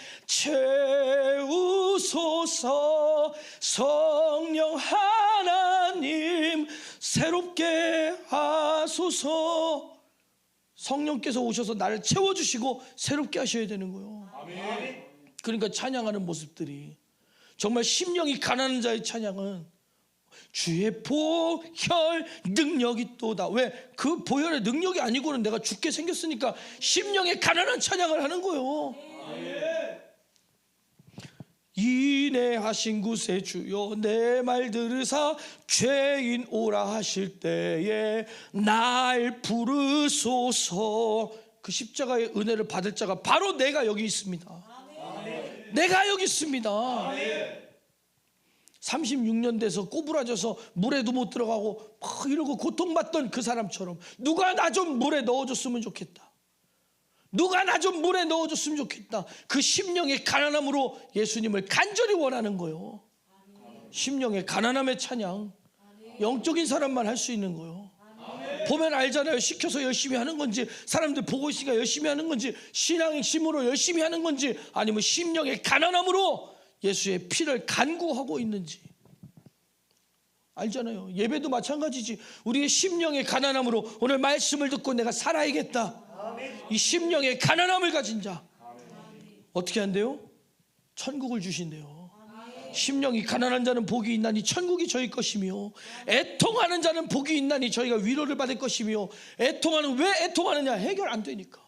채우소서, 성령 하나님 새롭게 하소서. 성령께서 오셔서 나를 채워주시고 새롭게 하셔야 되는 거예요. 그러니까 찬양하는 모습들이, 정말 심령이 가난한 자의 찬양은 주의 보혈 능력이 또다. 왜? 그 보혈의 능력이 아니고는 내가 죽게 생겼으니까 심령의 가난한 찬양을 하는 거예요. 인내하신 구세주여, 내 말 들으사 죄인 오라 하실 때에 날 부르소서. 그 십자가의 은혜를 받을 자가 바로 내가 여기 있습니다. 내가 여기 있습니다. 36년 돼서 꼬부라져서 물에도 못 들어가고 막 이러고 고통받던 그 사람처럼 누가 나 좀 물에 넣어줬으면 좋겠다. 누가 나 좀 물에 넣어줬으면 좋겠다. 그 심령의 가난함으로 예수님을 간절히 원하는 거예요. 심령의 가난함의 찬양, 영적인 사람만 할 수 있는 거예요. 보면 알잖아요. 시켜서 열심히 하는 건지, 사람들 보고 있으니까 열심히 하는 건지, 신앙의 힘으로 열심히 하는 건지, 아니면 심령의 가난함으로 예수의 피를 간구하고 있는지. 알잖아요. 예배도 마찬가지지. 우리의 심령의 가난함으로 오늘 말씀을 듣고 내가 살아야겠다. 이 심령의 가난함을 가진 자 어떻게 한대요? 천국을 주신대요. 심령이 가난한 자는 복이 있나니 천국이 저희 것이며, 애통하는 자는 복이 있나니 저희가 위로를 받을 것이며. 왜 애통하느냐? 해결 안 되니까.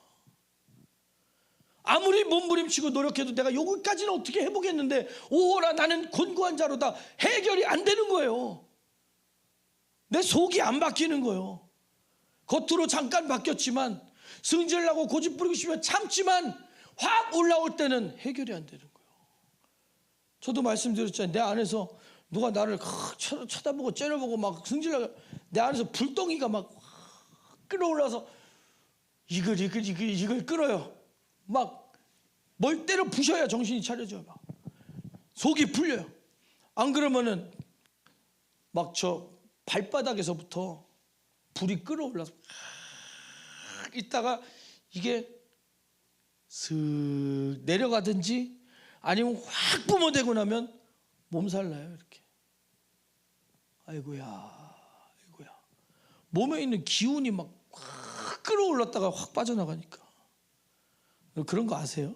아무리 몸부림치고 노력해도 내가 여기까지는 어떻게 해보겠는데, 오호라 나는 곤고한 자로다. 해결이 안 되는 거예요. 내 속이 안 바뀌는 거예요. 겉으로 잠깐 바뀌었지만, 승질나고 고집 부리고 싶으면 참지만 확 올라올 때는 해결이 안 되는 거예요. 저도 말씀드렸잖아요. 내 안에서 누가 나를 쳐다보고 째려보고 막 승질나고, 내 안에서 불덩이가 막 끌어올라서 이걸 끌어요. 막 뭘 때려 부셔야 정신이 차려져요. 막 속이 풀려요. 안 그러면은 막 저 발바닥에서부터 불이 끌어올라서 있다가 이게 슥 내려가든지 아니면 확 뿜어대고 나면 몸살 나요. 이렇게. 아이고야. 몸에 있는 기운이 막 확 끌어올랐다가 확 빠져나가니까. 그런 거 아세요?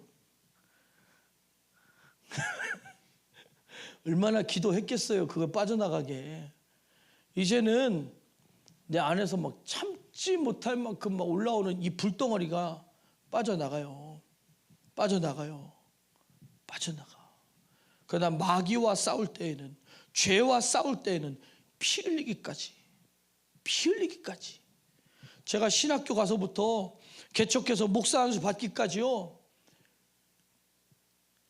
얼마나 기도했겠어요, 그거 빠져나가게. 이제는 내 안에서 막 참지 못할 만큼 막 올라오는 이 불덩어리가 빠져나가요. 그러나 마귀와 싸울 때에는, 죄와 싸울 때에는 피 흘리기까지. 제가 신학교 가서부터 개척해서 목사 안수 받기까지요,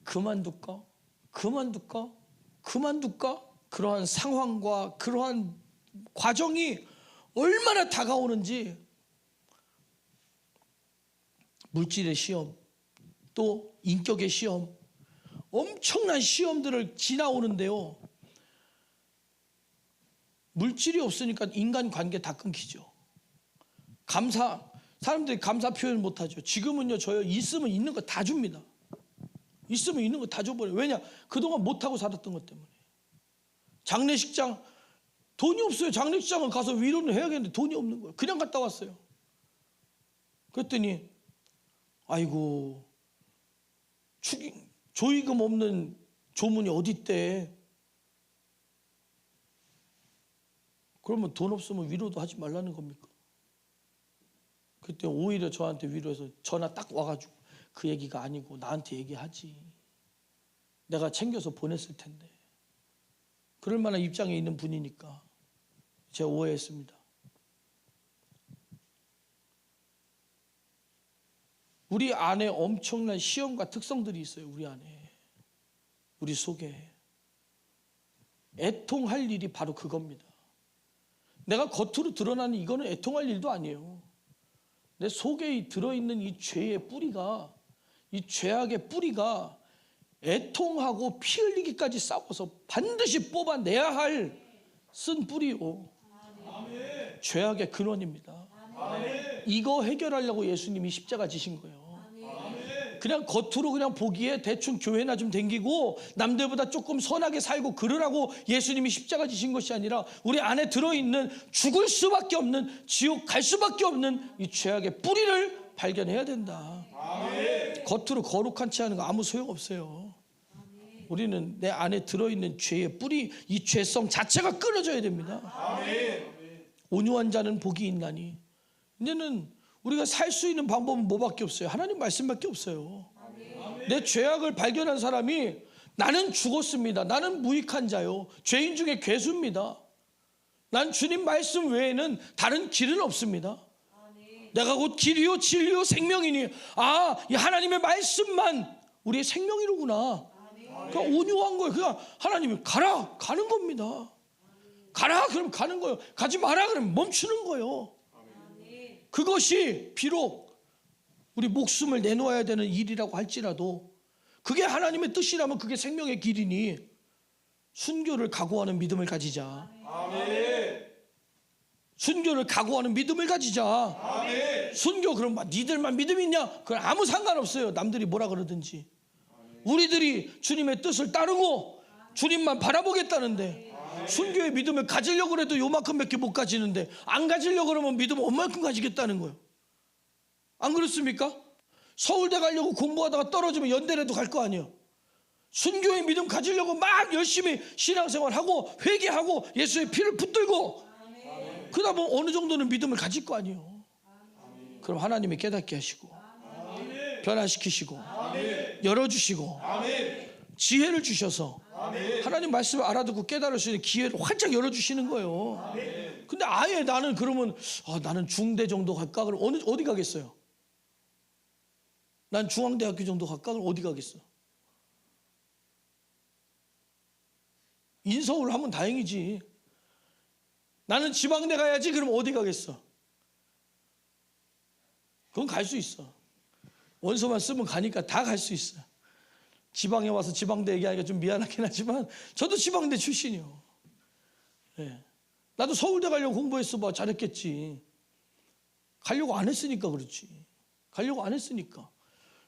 그만둘까? 그러한 상황과 그러한 과정이 얼마나 다가오는지. 물질의 시험, 또 인격의 시험, 엄청난 시험들을 지나오는데요, 물질이 없으니까 인간관계 다 끊기죠. 사람들이 감사 표현 못하죠. 지금은요, 저요 있으면 있는 거 다 줍니다. 있으면 있는 거 다 줘버려요. 왜냐? 그동안 못하고 살았던 것 때문에. 장례식장 돈이 없어요. 장례식장은 가서 위로는 해야겠는데 돈이 없는 거예요. 그냥 갔다 왔어요. 그랬더니 아이고, 조의금 없는 조문이 어디 있대. 그러면 돈 없으면 위로도 하지 말라는 겁니까? 그때 오히려 저한테 위로해서 전화 딱 와가지고 그 얘기가 아니고 나한테 얘기하지. 내가 챙겨서 보냈을 텐데. 그럴 만한 입장에 있는 분이니까 제가 오해했습니다. 우리 안에 엄청난 시험과 특성들이 있어요. 우리 안에, 우리 속에. 애통할 일이 바로 그겁니다. 내가 겉으로 드러나는 이거는 애통할 일도 아니에요. 내 속에 들어있는 이 죄의 뿌리가, 이 죄악의 뿌리가 애통하고 피 흘리기까지 싸워서 반드시 뽑아내야 할 쓴 뿌리요. 죄악의 근원입니다. 이거 해결하려고 예수님이 십자가 지신 거예요. 그냥 겉으로 그냥 보기에 대충 교회나 좀 댕기고 남들보다 조금 선하게 살고 그러라고 예수님이 십자가 지신 것이 아니라, 우리 안에 들어있는 죽을 수밖에 없는, 지옥 갈 수밖에 없는 이 죄악의 뿌리를 발견해야 된다. 겉으로 거룩한 체 하는 거 아무 소용없어요. 우리는 내 안에 들어있는 죄의 뿌리, 이 죄성 자체가 끊어져야 됩니다. 온유한 자는 복이 있나니. 이제는 우리가 살 수 있는 방법은 뭐밖에 없어요? 하나님 말씀밖에 없어요. 내 죄악을 발견한 사람이, 나는 죽었습니다. 나는 무익한 자요. 죄인 중에 괴수입니다. 난 주님 말씀 외에는 다른 길은 없습니다. 내가 곧 길이요 진리요 생명이니, 이 하나님의 말씀만 우리의 생명이로구나. 그러니까 온유한 거예요. 그냥 하나님이 가라, 가는 겁니다. 가라 그럼 가는 거예요. 가지 마라 그러면 멈추는 거예요. 그것이 비록 우리 목숨을 내놓아야 되는 일이라고 할지라도, 그게 하나님의 뜻이라면 그게 생명의 길이니 순교를 각오하는 믿음을 가지자. 순교를 각오하는 믿음을 가지자. 순교 그럼 니들만 믿음 있냐? 그건 아무 상관없어요. 남들이 뭐라 그러든지. 우리들이 주님의 뜻을 따르고 주님만 바라보겠다는데, 순교의 믿음을 가지려고 해도 요만큼밖에 못 가지는데 안 가지려고 그러면 믿음을 얼마큼 가지겠다는 거예요. 안 그렇습니까? 서울대 가려고 공부하다가 떨어지면 연대라도 갈 거 아니에요. 순교의 믿음 가지려고 막 열심히 신앙생활하고 회개하고 예수의 피를 붙들고 그러다 보면 어느 정도는 믿음을 가질 거 아니에요. 그럼 하나님이 깨닫게 하시고 변화시키시고 열어주시고 지혜를 주셔서 하나님 말씀을 알아듣고 깨달을 수 있는 기회를 활짝 열어주시는 거예요. 근데 아예 나는 그러면 나는 중대 정도 갈까? 그럼 어디 가겠어요? 난 중앙대학교 정도 갈까? 그럼 어디 가겠어? 인서울 하면 다행이지. 나는 지방대 가야지. 그럼 어디 가겠어? 그건 갈 수 있어. 원서만 쓰면 가니까 다 갈 수 있어. 지방에 와서 지방대 얘기하기가 좀 미안하긴 하지만 저도 지방대 출신이요. 네. 나도 서울대 가려고 공부했어 봐. 잘했겠지. 가려고 안 했으니까 그렇지. 가려고 안 했으니까.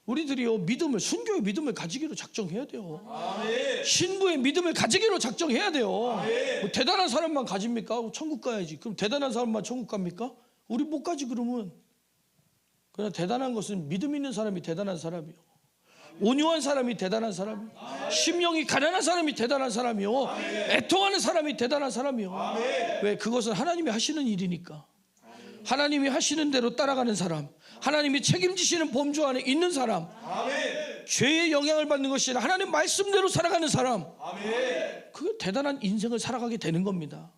우리들이요 믿음을 순교의 믿음을 가지기로 작정해야 돼요. 아멘. 신부의 믿음을 가지기로 작정해야 돼요. 뭐 대단한 사람만 가집니까? 천국 가야지. 그럼 대단한 사람만 천국 갑니까? 우리 못 가지 그러면. 그러나 대단한 것은 믿음 있는 사람이 대단한 사람이요. 온유한 사람이 대단한 사람이요. 심령이 가난한 사람이 대단한 사람이요. 애통하는 사람이 대단한 사람이요. 왜? 그것은 하나님이 하시는 일이니까. 하나님이 하시는 대로 따라가는 사람, 하나님이 책임지시는 범주 안에 있는 사람, 죄의 영향을 받는 것이 아니라 하나님 말씀대로 살아가는 사람, 그게 대단한 인생을 살아가게 되는 겁니다.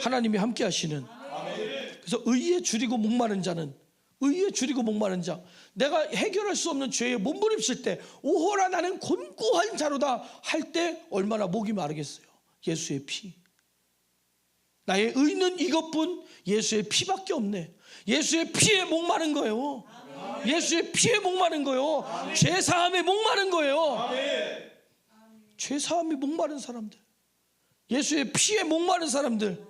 하나님이 함께 하시는. 그래서 의에 줄이고 목마른 자는, 의에 줄이고 목마른 자, 내가 해결할 수 없는 죄에 몸부림칠 때 오호라 나는 곤고한 자로다 할 때 얼마나 목이 마르겠어요. 예수의 피. 나의 의는 이것뿐, 예수의 피밖에 없네. 예수의 피에 목마른 거예요. 예수의 피에 목마른 거예요. 죄사함에 목마른 거예요. 죄사함에 목마른 사람들, 예수의 피에 목마른 사람들,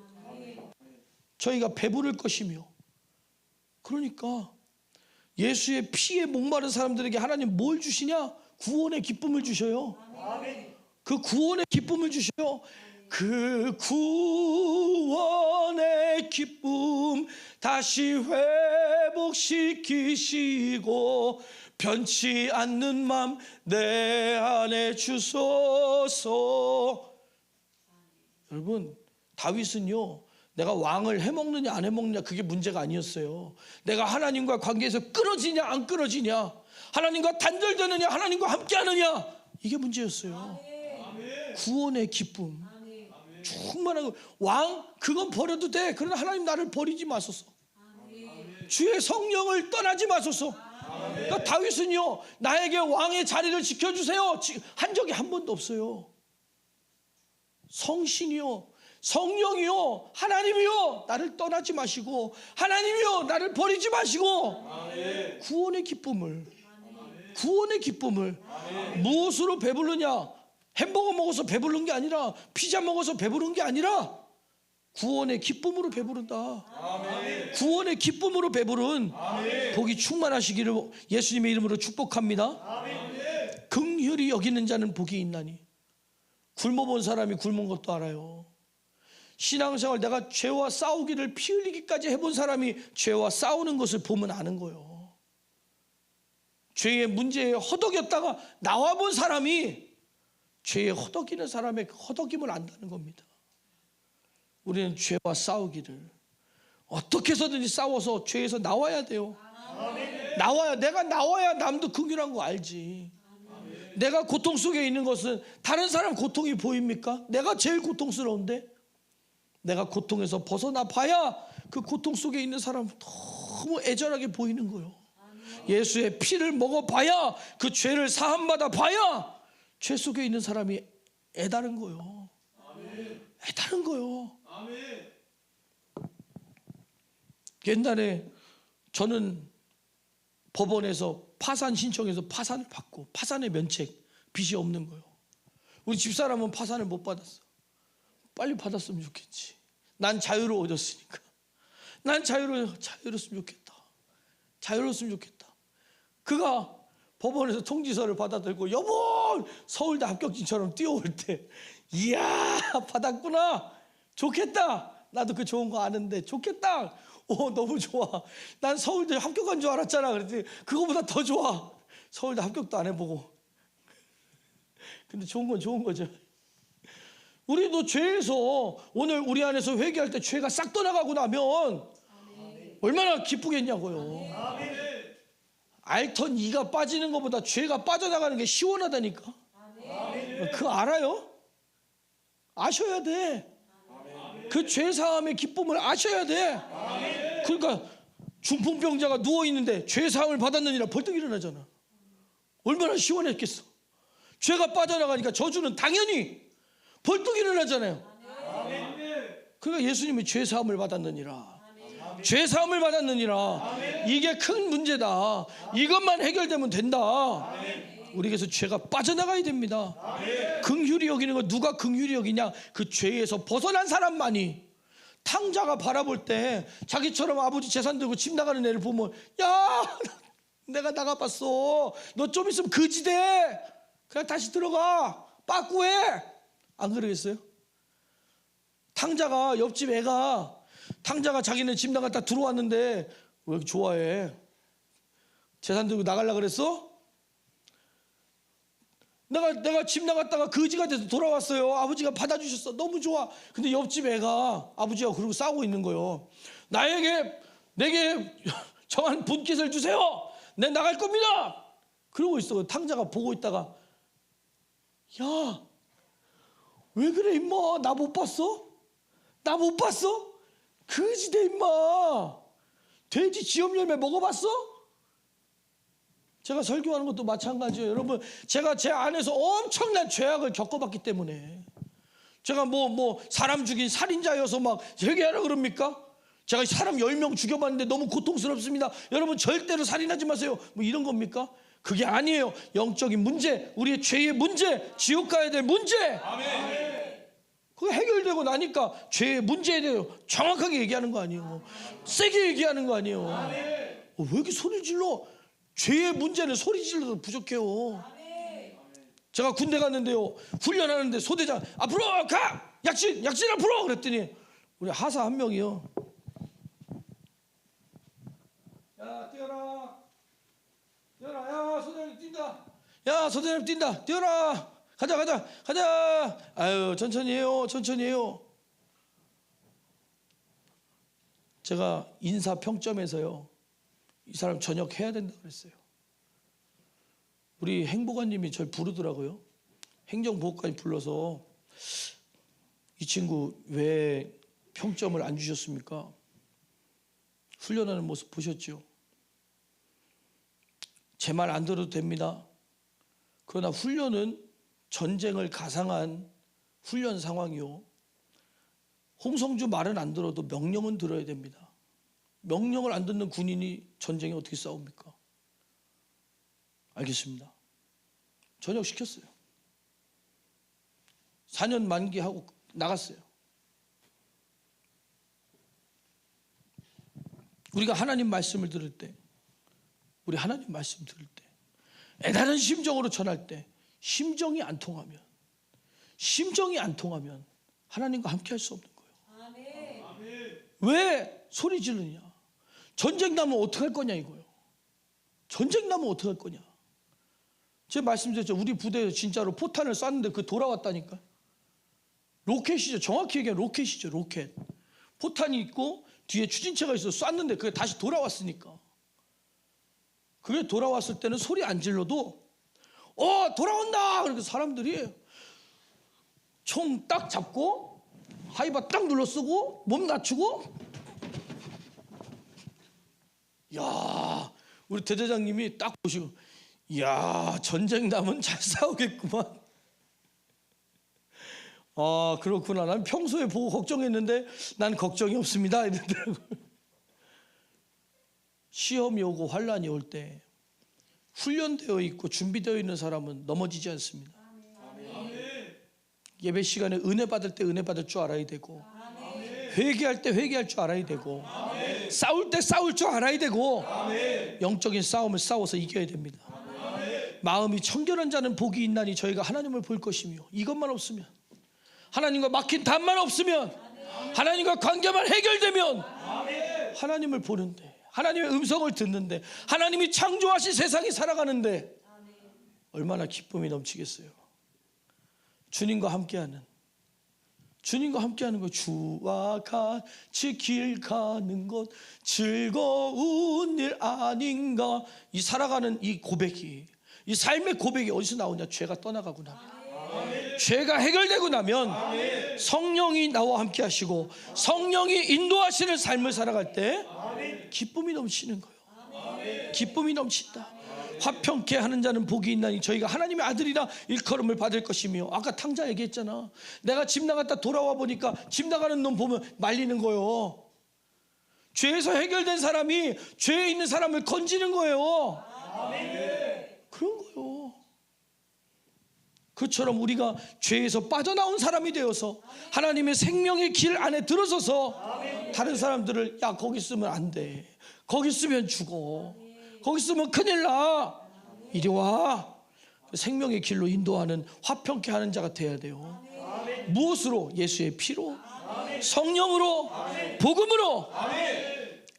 저희가 배부를 것이며. 그러니까 예수의 피에 목마른 사람들에게 하나님 뭘 주시냐? 구원의 기쁨을 주셔요. 그 구원의 기쁨을 주셔요. 그 구원의 기쁨 다시 회복시키시고 변치 않는 맘 내 안에 주소서. 여러분, 다윗은요 내가 왕을 해먹느냐 안 해먹느냐 그게 문제가 아니었어요. 내가 하나님과 관계에서 끊어지냐 안 끊어지냐, 하나님과 단절되느냐 하나님과 함께하느냐, 이게 문제였어요. 구원의 기쁨, 충만한 왕 그건 버려도 돼. 그러나 하나님 나를 버리지 마소서. 주의 성령을 떠나지 마소서. 그러니까 다윗은요 나에게 왕의 자리를 지켜주세요 한 적이 한 번도 없어요. 성신이요 성령이요 하나님이요 나를 떠나지 마시고, 하나님이요 나를 버리지 마시고, 구원의 기쁨을, 구원의 기쁨을 무엇으로 배부르냐? 햄버거 먹어서 배부른 게 아니라, 피자 먹어서 배부른 게 아니라 구원의 기쁨으로 배부른다. 구원의 기쁨으로 배부른 복이 충만하시기를 예수님의 이름으로 축복합니다. 긍휼히 여기는 자는 복이 있나니. 굶어본 사람이 굶은 것도 알아요. 신앙생활 내가 죄와 싸우기를 피 흘리기까지 해본 사람이 죄와 싸우는 것을 보면 아는 거예요. 죄의 문제에 허덕였다가 나와본 사람이 죄에 허덕이는 사람의 허덕임을 안다는 겁니다. 우리는 죄와 싸우기를 어떻게 해서든지 싸워서 죄에서 나와야 돼요. 나와야, 내가 나와야 남도 긍휼한 거 알지. 내가 고통 속에 있는 것은 다른 사람 고통이 보입니까? 내가 제일 고통스러운데 내가 고통에서 벗어나 봐야 그 고통 속에 있는 사람은 너무 애절하게 보이는 거예요. 예수의 피를 먹어봐야, 그 죄를 사함받아 봐야 죄 속에 있는 사람이 애다른 거예요. 애다른 거예요. 옛날에 저는 법원에서 파산 신청해서 파산을 받고, 파산의 면책, 빚이 없는 거예요. 우리 집사람은 파산을 못 받았어. 빨리 받았으면 좋겠지. 난 자유로워졌으니까. 난 자유로웠으면 좋겠다. 자유로웠으면 좋겠다. 그가 법원에서 통지서를 받아들고 여보 서울대 합격증처럼 뛰어올 때 이야, 받았구나. 좋겠다. 나도 그 좋은 거 아는데 좋겠다. 너무 좋아. 난 서울대 합격한 줄 알았잖아. 그랬더니 그거보다 더 좋아. 서울대 합격도 안 해보고. 근데 좋은 건 좋은 거죠. 우리도 죄에서 오늘 우리 안에서 회개할 때 죄가 싹 떠나가고 나면 얼마나 기쁘겠냐고요. 알턴 이가 빠지는 것보다 죄가 빠져나가는 게 시원하다니까. 그거 알아요? 아셔야 돼. 그 죄사함의 기쁨을 아셔야 돼. 그러니까 중풍병자가 누워있는데 죄사함을 받았느니라 벌떡 일어나잖아. 얼마나 시원했겠어. 죄가 빠져나가니까 저주는 당연히 벌떡 일어나잖아요. 그러니까 예수님이 죄사함을 받았느니라. 죄사함을 받았느니라. 이게 큰 문제다. 이것만 해결되면 된다. 우리에게서 죄가 빠져나가야 됩니다. 긍휼히 여기는 거 누가 긍휼히 여기냐? 그 죄에서 벗어난 사람만이. 탕자가 바라볼 때 자기처럼 아버지 재산 들고 집 나가는 애를 보면 야, 내가 나가봤어. 너 좀 있으면 거지돼. 그냥 다시 들어가. 빠꾸해. 안 그러겠어요? 탕자가 옆집 애가 탕자가 자기네 집 나갔다 들어왔는데 왜 이렇게 좋아해? 재산 들고 나가려고 그랬어? 내가 집 나갔다가 거지가 돼서 돌아왔어요. 아버지가 받아주셨어. 너무 좋아. 근데 옆집 애가 아버지하고 그러고 싸우고 있는 거예요. 내게 정한 분깃을 주세요. 내 나갈 겁니다. 그러고 있어. 탕자가 보고 있다가 야, 왜 그래 임마? 나 못 봤어? 나 못 봤어? 거지돼 임마. 돼지 지엄 열매 먹어봤어? 제가 설교하는 것도 마찬가지예요. 여러분, 제가 제 안에서 엄청난 죄악을 겪어봤기 때문에 제가 뭐 사람 죽인 살인자여서 막 회개하라 그럽니까? 제가 사람 10명 죽여봤는데 너무 고통스럽습니다. 여러분 절대로 살인하지 마세요. 뭐 이런 겁니까? 그게 아니에요. 영적인 문제, 우리의 죄의 문제, 지옥 가야 될 문제. 아멘. 그게 해결되고 나니까 죄의 문제에 대해 정확하게 얘기하는 거 아니에요. 세게 얘기하는 거 아니에요. 왜 이렇게 소리 질러? 죄의 문제는 소리 질러도 부족해요. 제가 군대 갔는데요, 훈련하는데 소대장 앞으로 가! 약진 앞으로! 그랬더니 우리 하사 한 명이요, 야 뛰어라, 야 소대장님 뛴다, 야 소대장님 뛴다, 뛰어라, 가자. 아유 천천히 해요. 제가 인사평점에서요, 이 사람 저녁 해야 된다 그랬어요. 우리 행보관님이 저를 부르더라고요. 행정보호관이 불러서 이 친구 왜 평점을 안 주셨습니까? 훈련하는 모습 보셨죠? 제 말 안 들어도 됩니다. 그러나 훈련은 전쟁을 가상한 훈련 상황이요, 홍성주 말은 안 들어도 명령은 들어야 됩니다. 명령을 안 듣는 군인이 전쟁에 어떻게 싸웁니까? 알겠습니다. 전역 시켰어요. 4년 만기하고 나갔어요. 우리가 하나님 말씀을 들을 때, 우리 하나님 말씀 들을 때 애다른 심정으로 전할 때 심정이 안 통하면 하나님과 함께 할 수 없는 거예요. 아멘. 왜 소리 지르냐? 전쟁 나면 어떡할 거냐 이거요. 전쟁 나면 어떡할 거냐. 제가 말씀드렸죠. 우리 부대에서 진짜로 포탄을 쐈는데 그 돌아왔다니까. 로켓이죠. 정확히 얘기하면 로켓이죠. 로켓. 포탄이 있고 뒤에 추진체가 있어서 쐈는데 그게 다시 돌아왔으니까. 그게 돌아왔을 때는 소리 안 질러도 돌아온다! 그러니까 사람들이 총 딱 잡고 하이바 딱 눌러 쓰고 몸 낮추고, 야, 우리 대대장님이 딱 보시고, 야, 전쟁 나면 잘 싸우겠구만. 아, 그렇구나. 난 평소에 보고 걱정했는데 난 걱정이 없습니다 이러더라고요. 시험이 오고 환란이 올 때 훈련되어 있고 준비되어 있는 사람은 넘어지지 않습니다. 아멘. 예배 시간에 은혜 받을 때 은혜 받을 줄 알아야 되고, 아멘. 회개할 때 회개할 줄 알아야 되고, 아멘. 싸울 때 싸울 줄 알아야 되고, 아멘. 영적인 싸움을 싸워서 이겨야 됩니다. 아멘. 마음이 청결한 자는 복이 있나니 저희가 하나님을 볼 것이며, 이것만 없으면 하나님과 막힌 답만 없으면, 하나님과 관계만 해결되면 하나님을 보는데, 하나님의 음성을 듣는데, 하나님이 창조하신 세상이 살아가는데 얼마나 기쁨이 넘치겠어요. 주님과 함께하는 것, 주와 같이 길 가는 것 즐거운 일 아닌가. 이 살아가는 이 고백이, 이 삶의 고백이 어디서 나오냐? 죄가 떠나가고 나면, 죄가 해결되고 나면 성령이 나와 함께 하시고 성령이 인도하시는 삶을 살아갈 때 기쁨이 넘치는 거예요. 기쁨이 넘친다. 화평케 하는 자는 복이 있나니 저희가 하나님의 아들이라 일컬음을 받을 것이며. 아까 탕자 얘기했잖아. 내가 집 나갔다 돌아와 보니까 집 나가는 놈 보면 말리는 거예요. 죄에서 해결된 사람이 죄에 있는 사람을 건지는 거예요. 그런 거예요. 그처럼 우리가 죄에서 빠져나온 사람이 되어서 하나님의 생명의 길 안에 들어서서 다른 사람들을, 야 거기 쓰면 안 돼, 거기 쓰면 죽어, 거기 쓰면 큰일 나, 이리 와, 생명의 길로 인도하는, 화평케 하는 자가 돼야 돼요. 무엇으로? 예수의 피로, 성령으로, 복음으로.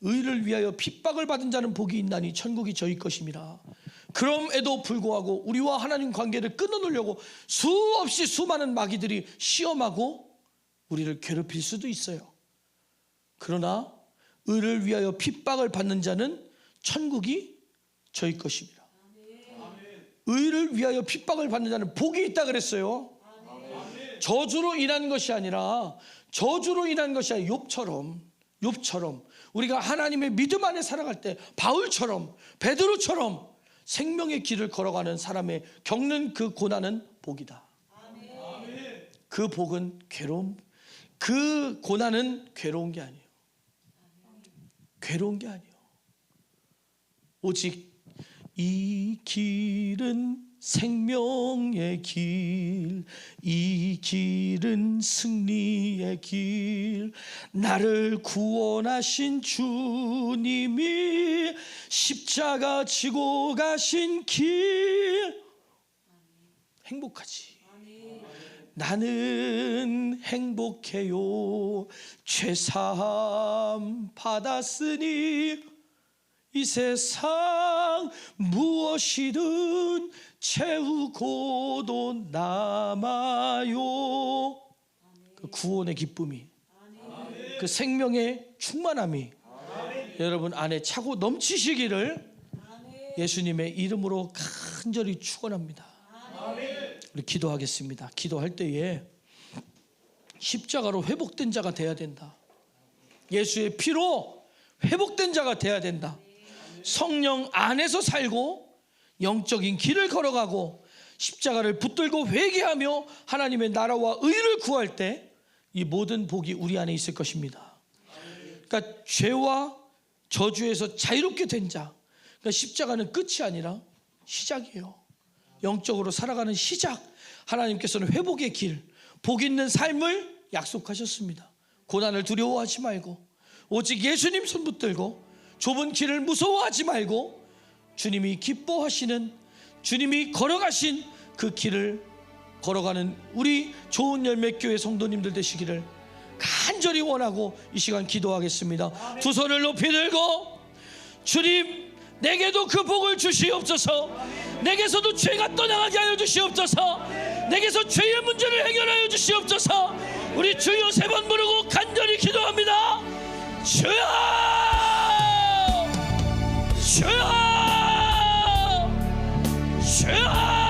의를 위하여 핍박을 받은 자는 복이 있나니 천국이 저희 것임이라. 그럼에도 불구하고 우리와 하나님 관계를 끊어놓으려고 수없이 수많은 마귀들이 시험하고 우리를 괴롭힐 수도 있어요. 그러나 의를 위하여 핍박을 받는 자는 천국이 저희 것입니다. 의를 위하여 핍박을 받는 자는 복이 있다 그랬어요. 저주로 인한 것이 아니라, 욥처럼 우리가 하나님의 믿음 안에 살아갈 때 바울처럼, 베드로처럼 생명의 길을 걸어가는 사람의 겪는 그 고난은 복이다. 그 복은 괴로움, 그 고난은 괴로운 게 아니에요. 괴로운 게 아니에요. 오직 이 길은 생명의 길, 이 길은 승리의 길, 나를 구원하신 주님이 십자가 지고 가신 길. 행복하지. 나는 행복해요. 죄사함 받았으니 이 세상 무엇이든 채우고도 남아요. 그 구원의 기쁨이, 그 생명의 충만함이 여러분 안에 차고 넘치시기를 예수님의 이름으로 간절히 축원합니다. 우리 기도하겠습니다. 기도할 때에 십자가로 회복된 자가 돼야 된다. 예수의 피로 회복된 자가 돼야 된다. 성령 안에서 살고 영적인 길을 걸어가고 십자가를 붙들고 회개하며 하나님의 나라와 의를 구할 때 이 모든 복이 우리 안에 있을 것입니다. 그러니까 죄와 저주에서 자유롭게 된 자, 그러니까 십자가는 끝이 아니라 시작이에요. 영적으로 살아가는 시작. 하나님께서는 회복의 길, 복 있는 삶을 약속하셨습니다. 고난을 두려워하지 말고 오직 예수님 손 붙들고 좁은 길을 무서워하지 말고 주님이 기뻐하시는, 주님이 걸어가신 그 길을 걸어가는 우리 좋은 열매교회 성도님들 되시기를 간절히 원하고 이 시간 기도하겠습니다. 두 손을 높이 들고, 주님 내게도 그 복을 주시옵소서. 내게서도 죄가 떠나가게 하여 주시옵소서. 내게서 죄의 문제를 해결하여 주시옵소서. 우리 주여 3번 부르고 간절히 기도합니다. 주여, 주여, 주여.